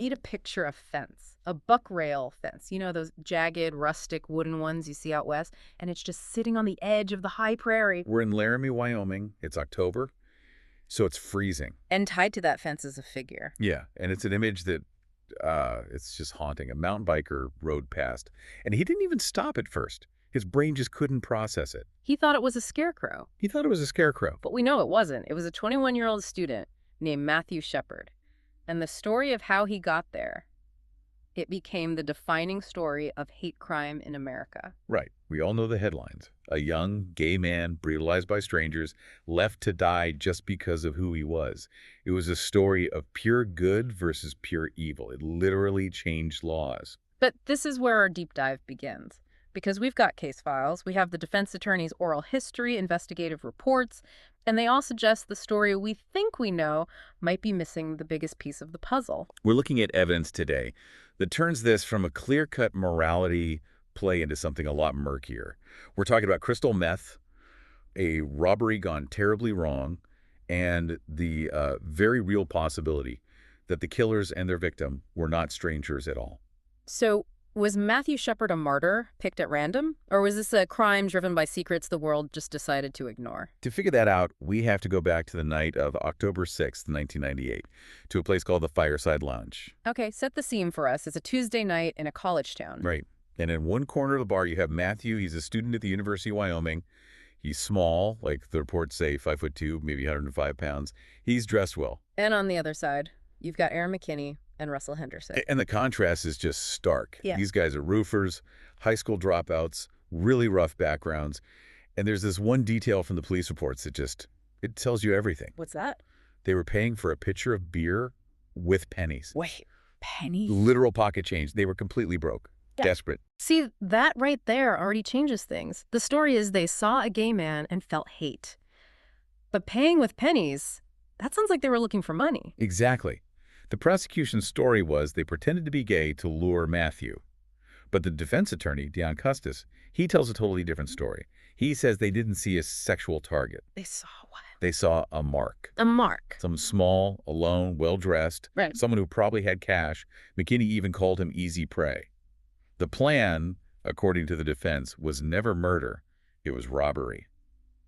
want you to picture a fence, a buck rail fence. You know, those jagged, rustic wooden ones you see out west? And it's just sitting on the edge of the high prairie. We're in Laramie, Wyoming. It's October, so it's freezing. And tied to that fence is a figure. Yeah, and it's an image that it's just haunting. A mountain biker rode past, and he didn't even stop at first. His brain just couldn't process it. He thought it was a scarecrow. He thought it was a scarecrow. But we know it wasn't. It was a 21-year-old student named Matthew Shepard. And the story of how he got there, it became the defining story of hate crime in America. Right. We all know the headlines. A young gay man brutalized by strangers, left to die just because of who he was. It was a story of pure good versus pure evil. It literally changed laws. But this is where our deep dive begins. Because we've got case files, we have the defense attorney's oral history, investigative reports, and they all suggest the story we think we know might be missing the biggest piece of the puzzle. We're looking at evidence today that turns this from a clear-cut morality play into something a lot murkier. We're talking about crystal meth, a robbery gone terribly wrong, and the very real possibility that the killers and their victim were not strangers at all. So, was Matthew Shepard a martyr picked at random? Or was this a crime driven by secrets the world just decided to ignore? To figure that out, we have to go back to the night of October 6th, 1998, to a place called the Fireside Lounge. Okay, set the scene for us. It's a Tuesday night in a college town. Right. And in one corner of the bar, you have Matthew. He's a student at the University of Wyoming. He's small, like the reports say, 5'2", maybe 105 pounds. He's dressed well. And on the other side, you've got Aaron McKinney and Russell Henderson. And the contrast is just stark. Yeah. These guys are roofers, high school dropouts, really rough backgrounds. And there's this one detail from the police reports that it tells you everything. What's that? They were paying for a pitcher of beer with pennies. Wait, pennies? Literal pocket change. They were completely broke. Yeah. Desperate. See, that right there already changes things. The story is they saw a gay man and felt hate. But paying with pennies, that sounds like they were looking for money. Exactly. The prosecution's story was they pretended to be gay to lure Matthew. But the defense attorney, Dion Custis, he tells a totally different story. He says they didn't see a sexual target. They saw what? They saw a mark. A mark. Someone small, alone, well-dressed, Right. someone who probably had cash. McKinney even called him easy prey. The plan, according to the defense, was never murder. It was robbery.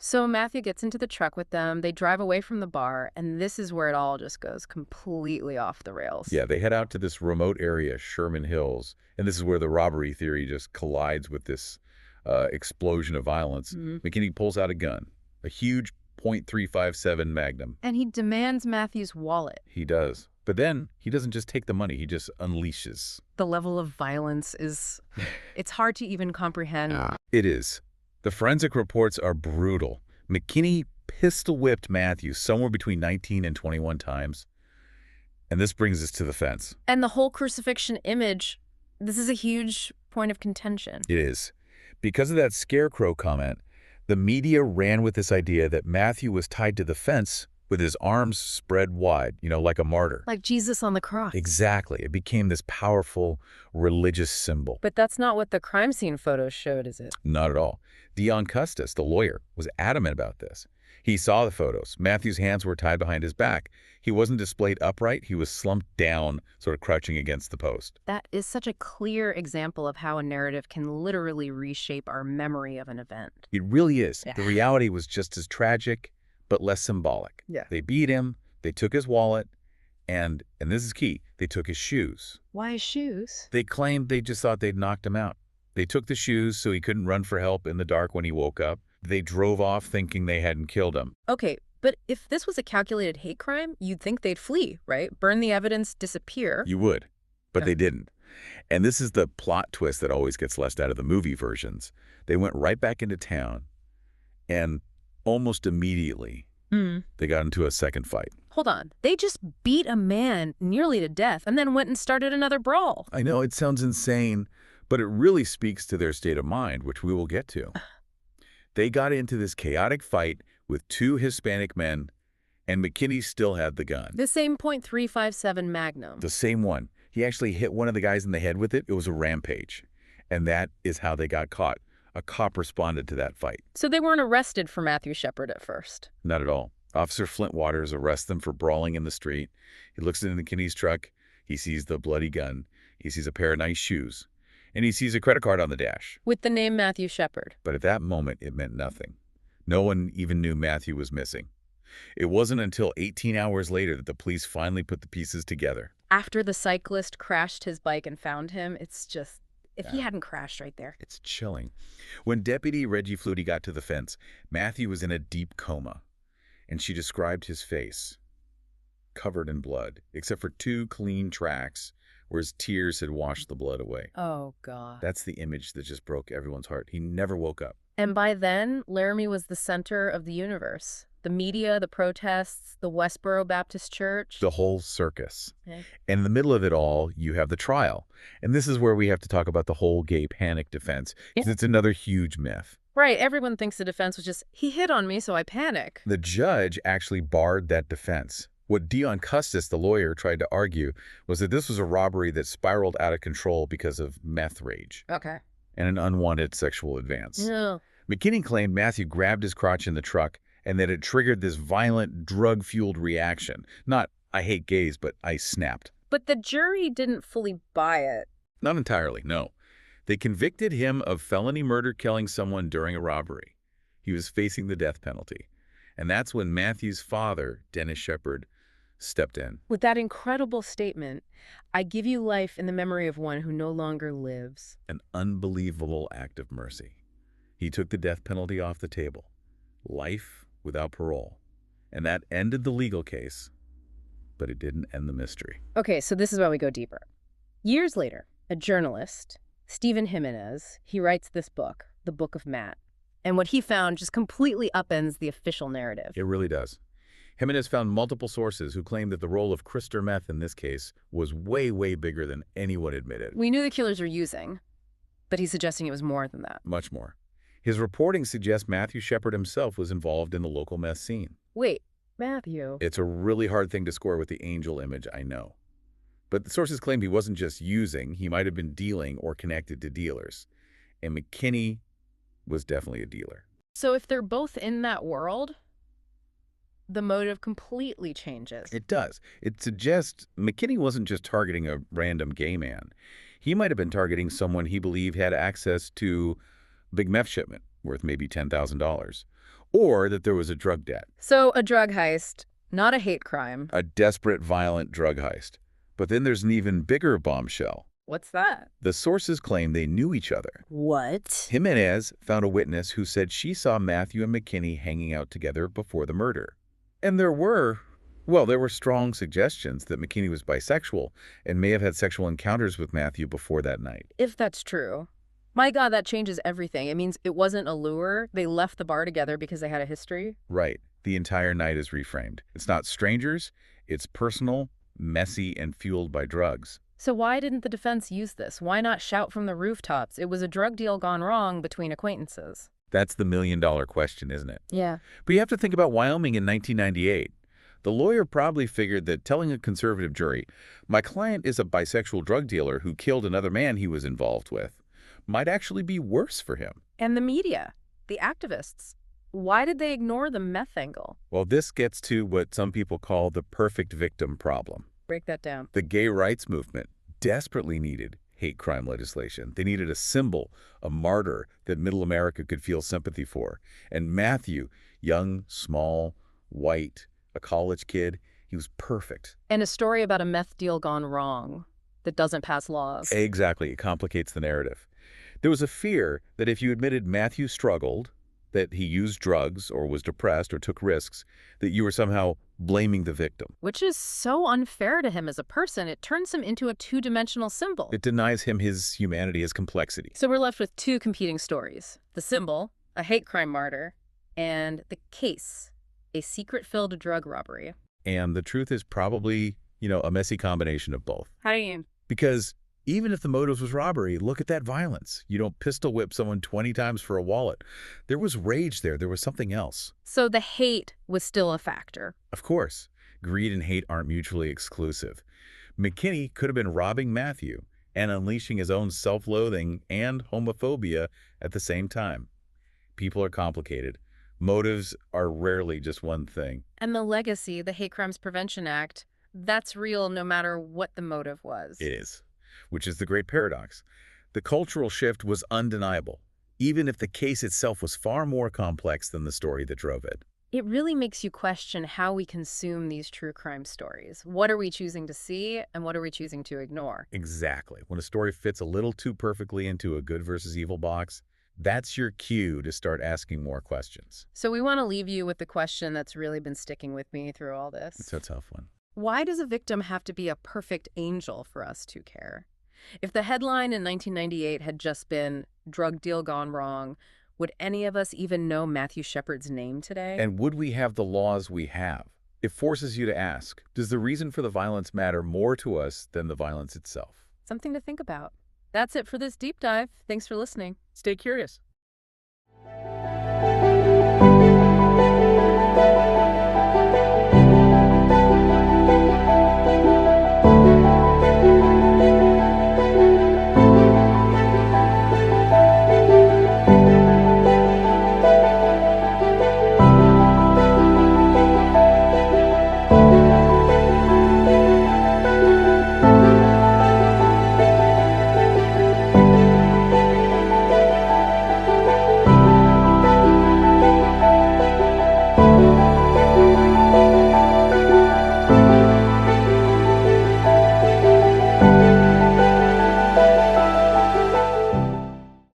So Matthew gets into the truck with them, they drive away from the bar, and this is where it all just goes completely off the rails. Yeah, they head out to this remote area, Sherman Hills, and this is where the robbery theory just collides with this explosion of violence. McKinney pulls out a gun, a huge .357 Magnum. And he demands Matthew's wallet. He does. But then he doesn't just take the money, he just unleashes. The level of violence is, it's hard to even comprehend. It is. The forensic reports are brutal. McKinney pistol-whipped Matthew somewhere between 19 and 21 times. And this brings us to the fence. And the whole crucifixion image, this is a huge point of contention. It is. Because of that scarecrow comment, the media ran with this idea that Matthew was tied to the fence with his arms spread wide, like a martyr. Like Jesus on the cross. Exactly. It became this powerful religious symbol. But that's not what the crime scene photos showed, is it? Not at all. Dion Custis, the lawyer, was adamant about this. He saw the photos. Matthew's hands were tied behind his back. He wasn't displayed upright. He was slumped down, sort of crouching against the post. That is such a clear example of how a narrative can literally reshape our memory of an event. It really is. Yeah. The reality was just as tragic, but less symbolic. Yeah. They beat him, they took his wallet, and this is key, they took his shoes. Why shoes? They claimed they just thought they'd knocked him out. They took the shoes so he couldn't run for help in the dark when he woke up. They drove off thinking they hadn't killed him. Okay, but if this was a calculated hate crime, you'd think they'd flee, right? Burn the evidence, disappear. You would, but Yeah. they didn't. And this is the plot twist that always gets left out of the movie versions. They went right back into town, and almost immediately, they got into a second fight. Hold on. They just beat a man nearly to death and then went and started another brawl. I know it sounds insane, but it really speaks to their state of mind, which we will get to. They got into this chaotic fight with two Hispanic men, and McKinney still had the gun. The same .357 Magnum. The same one. He actually hit one of the guys in the head with it. It was a rampage. And that is how they got caught. A cop responded to that fight. So they weren't arrested for Matthew Shepard at first. Not at all. Officer Flint Waters arrests them for brawling in the street. He looks into McKinney's truck. He sees the bloody gun, he sees a pair of nice shoes, and he sees a credit card on the dash. With the name Matthew Shepard. But at that moment, it meant nothing. No one even knew Matthew was missing. It wasn't until 18 hours later that the police finally put the pieces together. After the cyclist crashed his bike and found him, it's just, if he Yeah. hadn't crashed right there. It's chilling. When Deputy Reggie Flutie got to the fence, Matthew was in a deep coma, and she described his face, covered in blood, except for 2 clean tracks where his tears had washed the blood away. Oh, God. That's the image that just broke everyone's heart. He never woke up. And by then, Laramie was the center of the universe. The media, the protests, the Westboro Baptist Church. The whole circus. Yeah. And in the middle of it all, you have the trial. And this is where we have to talk about the whole gay panic defense, because it's another huge myth. Right, everyone thinks the defense was just, he hit on me, so I panic. The judge actually barred that defense. What Dion Custis, the lawyer, tried to argue was that this was a robbery that spiraled out of control because of meth rage Okay. and an unwanted sexual advance. No. McKinney claimed Matthew grabbed his crotch in the truck and that it triggered this violent, drug-fueled reaction. Not, I hate gays, but I snapped. But the jury didn't fully buy it. Not entirely, no. They convicted him of felony murder killing someone during a robbery. He was facing the death penalty. And that's when Matthew's father, Dennis Shepard, stepped in. With that incredible statement, I give you life in the memory of one who no longer lives. An unbelievable act of mercy. He took the death penalty off the table. Life without parole. And that ended the legal case, but it didn't end the mystery. Okay, so this is why we go deeper. Years later, a journalist, Stephen Jimenez, he writes this book, The Book of Matt. And what he found just completely upends the official narrative. It really does. Jimenez found multiple sources who claimed that the role of crystal meth in this case was way, way bigger than anyone admitted. We knew the killers were using, but he's suggesting it was more than that. Much more. His reporting suggests Matthew Shepard himself was involved in the local meth scene. Wait, Matthew. It's a really hard thing to score with the angel image, I know. But the sources claim he wasn't just using, he might have been dealing or connected to dealers. And McKinney was definitely a dealer. So if they're both in that world, the motive completely changes. It does. It suggests McKinney wasn't just targeting a random gay man. He might have been targeting someone he believed had access to a big meth shipment worth maybe $10,000. Or that there was a drug debt. So a drug heist, not a hate crime. A desperate, violent drug heist. But then there's an even bigger bombshell. What's that? The sources claim they knew each other. What? Jimenez found a witness who said she saw Matthew and McKinney hanging out together before the murder. And there were strong suggestions that McKinney was bisexual and may have had sexual encounters with Matthew before that night. If that's true. My God, that changes everything. It means it wasn't a lure. They left the bar together because they had a history. Right. The entire night is reframed. It's not strangers. It's personal, messy, and fueled by drugs. So why didn't the defense use this? Why not shout from the rooftops? It was a drug deal gone wrong between acquaintances. That's the million-dollar question, isn't it? Yeah. But you have to think about Wyoming in 1998. The lawyer probably figured that telling a conservative jury, my client is a bisexual drug dealer who killed another man he was involved with, might actually be worse for him. And the media, the activists, why did they ignore the meth angle? Well, this gets to what some people call the perfect victim problem. Break that down. The gay rights movement desperately needed hate crime legislation. They needed a symbol, a martyr that middle America could feel sympathy for. And Matthew, young, small, white, a college kid, he was perfect. And a story about a meth deal gone wrong that doesn't pass laws. Exactly. It complicates the narrative. There was a fear that if you admitted Matthew struggled, that he used drugs or was depressed or took risks, that you were somehow blaming the victim. Which is so unfair to him as a person. It turns him into a two-dimensional symbol. It denies him his humanity, his complexity. So we're left with two competing stories. The symbol, a hate crime martyr, and the case, a secret-filled drug robbery. And the truth is probably, a messy combination of both. How do you mean? Because even if the motive was robbery, look at that violence. You don't pistol whip someone 20 times for a wallet. There was rage there. There was something else. So the hate was still a factor. Of course, greed and hate aren't mutually exclusive. McKinney could have been robbing Matthew and unleashing his own self-loathing and homophobia at the same time. People are complicated. Motives are rarely just one thing. And the legacy, the Hate Crimes Prevention Act, That's real no matter what the motive was. It is, which is the great paradox. The cultural shift was undeniable, even if the case itself was far more complex than the story that drove it. It really makes you question how we consume these true crime stories. What are we choosing to see, and what are we choosing to ignore? Exactly. When a story fits a little too perfectly into a good versus evil box, that's your cue to start asking more questions. So we want to leave you with the question that's really been sticking with me through all It's this. a tough one. Why does a victim have to be a perfect angel for us to care? If the headline in 1998 had just been "Drug Deal Gone Wrong," would any of us even know Matthew Shepard's name today? And would we have the laws we have? It forces you to ask, does the reason for the violence matter more to us than the violence itself? Something to think about. That's it for this deep dive. Thanks for listening. Stay curious.